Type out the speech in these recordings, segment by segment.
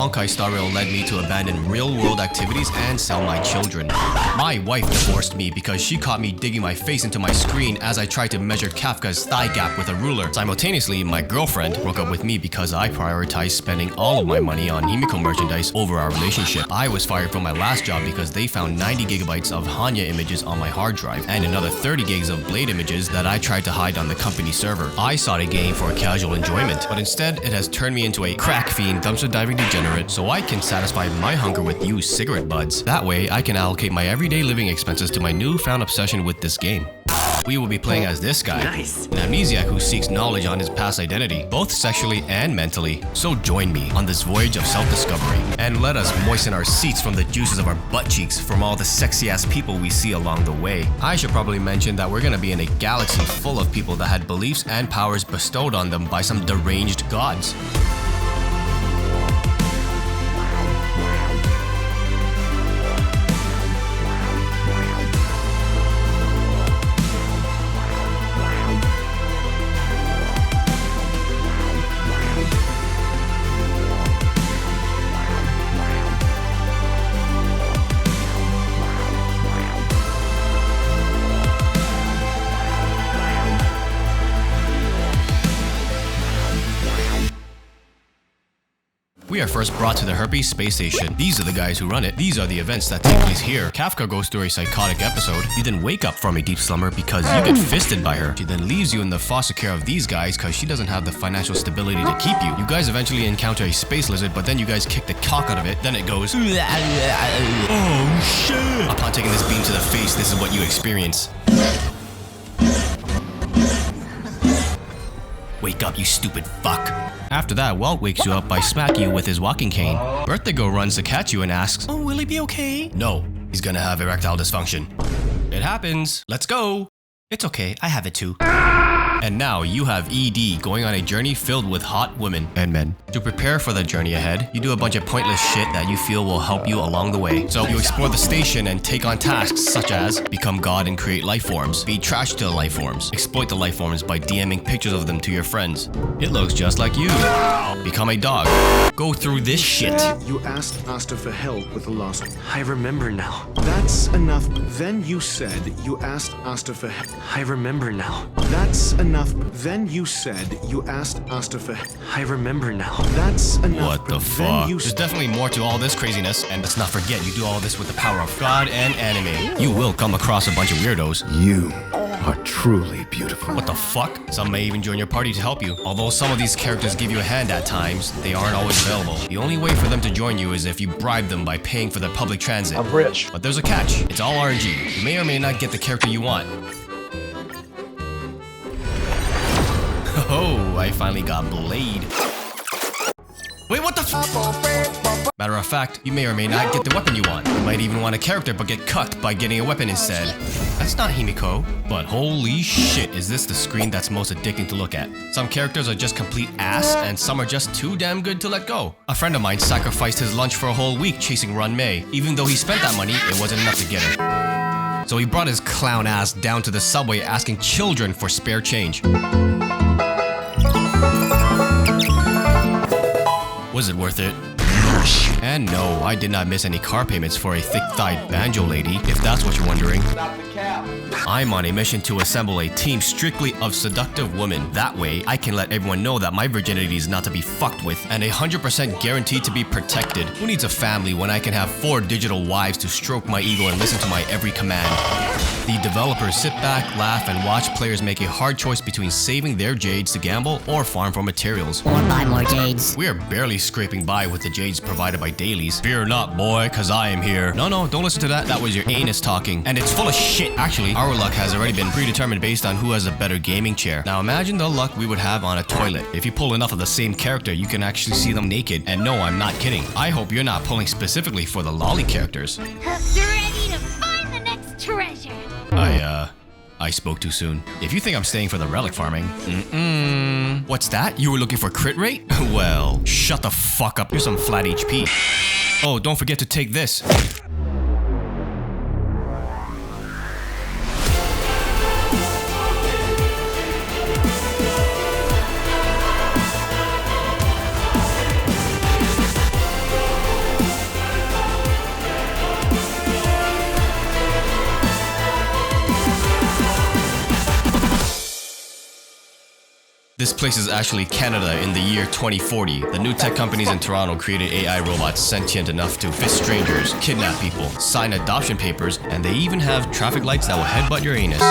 honkaistarrail led me to abandon real-world activities and sell my children. My wife divorced me because she caught me digging my face into my screen as I tried to measure Kafka's thigh gap with a ruler. Simultaneously, my girlfriend broke up with me because I prioritized spending all of my money on Himiko merchandise over our relationship. I was fired from my last job because they found 90 gigabytes of Hanya images on my hard drive and another 30 gigs of Blade images that I tried to hide on the company server. I sought a game for casual enjoyment, but instead it has turned me into a crack fiend dumpster diving degenerate so I can satisfy my hunger with used cigarette butts. That way, I can allocate my everyday living expenses to my newfound obsession with this game. We will be playing as this guy, Nice. an amnesiac who seeks knowledge on his past identity, both sexually and mentally. So join me on this voyage of self-discovery, and let us moisten our seats from the juices of our butt cheeks from all the sexy-ass people we see along the way. I should probably mention that we're gonna be in a galaxy full of people that had beliefs and powers bestowed on them by some deranged gods. We are first brought to the Herpes space station. These are the guys who run it. These are the events that take place here. Kafka goes through a psychotic episode. You then wake up from a deep slumber because you get fisted by her. She then leaves you in the foster care of these guys because she doesn't have the financial stability to keep you. You guys eventually encounter a space lizard, but then you guys kick the cock out of it. Then it goes, oh shit. Upon taking this beam to the face, this is what you experience. Wake up, you stupid fuck. After that, Walt wakes you up by smacking you with his walking cane. Birthday Girl runs to catch you and asks, oh, will he be okay? No, he's gonna have erectile dysfunction. It happens. Let's go. It's okay, I have it too. And now you have ED going on a journey filled with hot women and men. To prepare for the journey ahead, you do a bunch of pointless shit that you feel will help you along the way. So you explore the station and take on tasks such as become God and create life forms, feed trash to the life forms, exploit the life forms by DMing pictures of them to your friends. It looks just like you. Become a dog. Go through this shit. You asked Asta for help with the lost. I remember now. That's enough. Then you said you asked Asta for help. I remember now. That's enough. Then you said you asked Asta for help. I remember now. That's enough. What the Then fuck? you There's definitely more to all this craziness, and let's not forget you do all this with the power of God and anime. You will come across a bunch of weirdos. You are truly beautiful. What the fuck? Some may even join your party to help you. Although some of these characters give you a hand at times, they aren't always available. The only way for them to join you is if you bribe them by paying for their public transit. I'm rich. But there's a catch. It's all RNG. You may or may not get the character you want. Oh, I finally got Blade. Wait, what the f- Matter of fact, you may or may not get the weapon you want. You might even want a character but get cucked by getting a weapon instead. That's not Himiko. But holy shit, is this the screen that's most addicting to look at. Some characters are just complete ass, and some are just too damn good to let go. A friend of mine sacrificed his lunch for a whole week chasing Run Mei. Even though he spent that money, it wasn't enough to get her. So he brought his clown ass down to the subway asking children for spare change. Was it worth it? And no, I did not miss any car payments for a thick-thighed banjo lady, if that's what you're wondering. I'm on a mission to assemble a team strictly of seductive women. That way, I can let everyone know that my virginity is not to be fucked with, and 100% guaranteed to be protected. Who needs a family when I can have 4 digital wives to stroke my ego and listen to my every command? The developers sit back, laugh, and watch players make a hard choice between saving their jades to gamble or farm for materials. Or buy more jades. We are barely scraping by with the jades provided by dailies. Fear not, boy, cause I am here. No, don't listen to that. That was your anus talking. And it's full of shit. Actually, our luck has already been predetermined based on who has a better gaming chair. Now imagine the luck we would have on a toilet. If you pull enough of the same character, you can actually see them naked. And no, I'm not kidding. I hope you're not pulling specifically for the lolly characters. Ready to find the next treasure. I spoke too soon. If you think I'm staying for the relic farming, What's that? You were looking for crit rate? Well, shut the fuck up. You're some flat HP. Oh, don't forget to take this. This place is actually Canada in the year 2040. The new tech companies in Toronto created AI robots sentient enough to fist strangers, kidnap people, sign adoption papers, and they even have traffic lights that will headbutt your anus.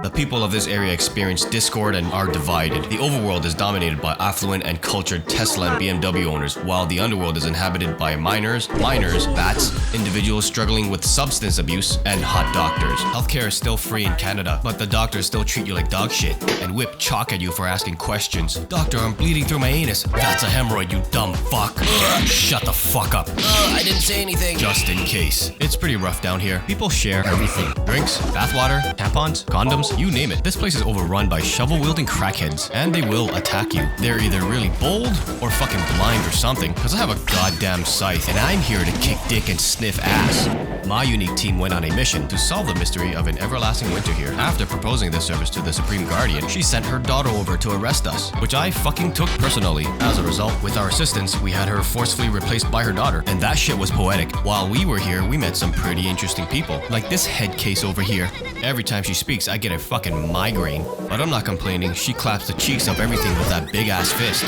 The people of this area experience discord and are divided. The overworld is dominated by affluent and cultured Tesla and BMW owners, while the underworld is inhabited by miners, bats, individuals struggling with substance abuse, and hot doctors. Healthcare is still free in Canada, but the doctors still treat you like dog shit and whip chalk at you for asking questions. Doctor, I'm bleeding through my anus. That's a hemorrhoid, you dumb fuck. Shut the fuck up. I didn't say anything. Just in case. It's pretty rough down here. People share everything. Drinks, bathwater, tampons, condoms, you name it. This place is overrun by shovel-wielding crackheads, and they will attack you. They're either really bold or fucking blind or something, because I have a goddamn scythe, and I'm here to kick dick and sniff ass. My unique team went on a mission to solve the mystery of an everlasting winter here. After proposing this service to the Supreme Guardian, she sent her daughter over to arrest us, which I fucking took personally. As a result, with our assistance, we had her forcefully replaced by her daughter, and that shit was poetic. While we were here, we met some pretty interesting people, like this head case over here. Every time she speaks, I get a fucking migraine. But I'm not complaining, she claps the cheeks of everything with that big ass fist.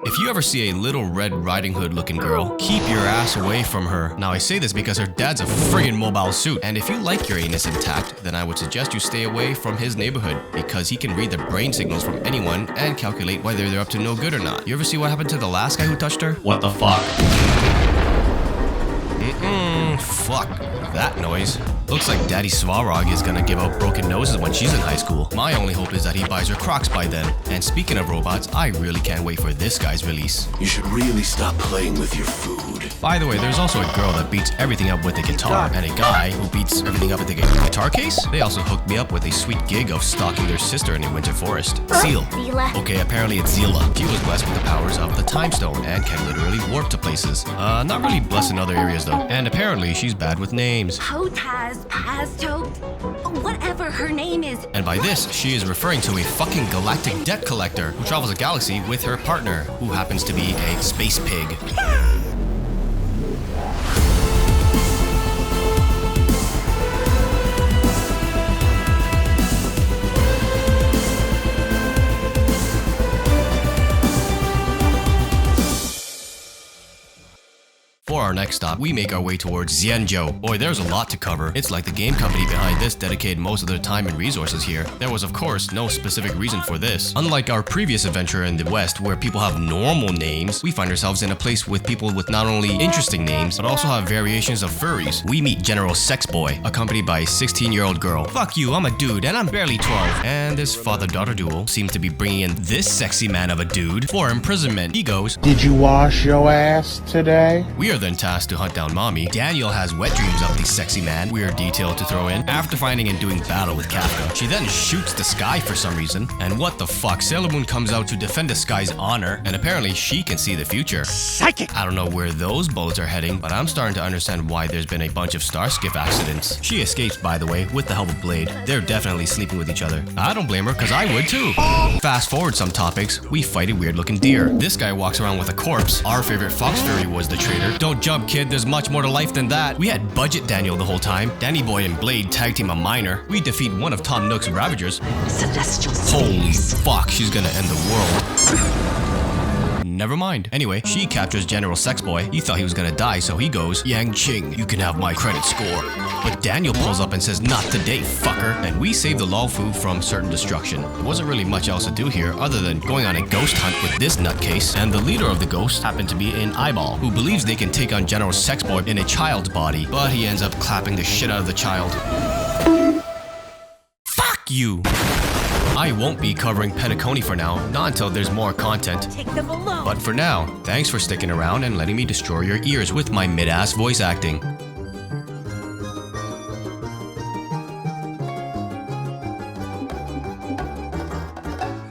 If you ever see a little Red Riding Hood looking girl, keep your ass away from her. Now I say this because her dad's a friggin' mobile suit, and if you like your anus intact, then I would suggest you stay away from his neighborhood, because he can read the brain signals from anyone and calculate whether they're up to no good or not. You ever see what happened to the last guy who touched her? What the fuck? Fuck that noise. Looks like Daddy Svarog is gonna give out broken noses when she's in high school. My only hope is that he buys her Crocs by then. And speaking of robots, I really can't wait for this guy's release. You should really stop playing with your food. By the way, there's also a girl that beats everything up with a guitar, and a guy who beats everything up with a guitar case? They also hooked me up with a sweet gig of stalking their sister in a winter forest. Seal. Okay, apparently it's Zila. She was blessed with the powers of the Time Stone and can literally warp to places. Not really blessed in other areas though. And apparently she's bad with names. Potaz, Pasto, whatever her name is. And by this, she is referring to a fucking galactic debt collector who travels a galaxy with her partner, who happens to be a space pig. For our next stop, we make our way towards Xianzhou. Boy, there's a lot to cover. It's like the game company behind this dedicated most of their time and resources here. There was, of course, no specific reason for this. Unlike our previous adventure in the West, where people have normal names, we find ourselves in a place with people with not only interesting names, but also have variations of furries. We meet General Sex Boy, accompanied by a 16-year-old girl. Fuck you, I'm a dude, and I'm barely 12. And this father-daughter duel seems to be bringing in this sexy man of a dude for imprisonment. He goes, "Did you wash your ass today?" We are then tasked to hunt down Mommy. Daniel has wet dreams of the sexy man. Weird detail to throw in. After finding and doing battle with Kafka, she then shoots the sky for some reason. And what the fuck? Sailor Moon comes out to defend the sky's honor, and apparently she can see the future. Psychic! I don't know where those bullets are heading, but I'm starting to understand why there's been a bunch of starskiff accidents. She escapes, by the way, with the help of Blade. They're definitely sleeping with each other. I don't blame her, because I would too. Fast forward some topics, we fight a weird looking deer. This guy walks around with a corpse. Our favorite fox fairy was the traitor. Don't jump, kid, there's much more to life than that. We had Budget Daniel the whole time. Danny Boy and Blade tag team a miner. We defeat one of Tom Nook's Ravagers. Celestial Holy space. fuck, she's gonna end the world. Never mind. Anyway, she captures General Sex Boy. He thought he was gonna die, so he goes, "Yang Qing, you can have my credit score." But Daniel pulls up and says, "Not today, fucker." And we save the Lawfu from certain destruction. There wasn't really much else to do here other than going on a ghost hunt with this nutcase. And the leader of the ghosts happened to be an eyeball, who believes they can take on General Sex Boy in a child's body. But he ends up clapping the shit out of the child. Fuck you! I won't be covering Penacony for now, not until there's more content. Take them alone. But for now, thanks for sticking around and letting me destroy your ears with my mid-ass voice acting.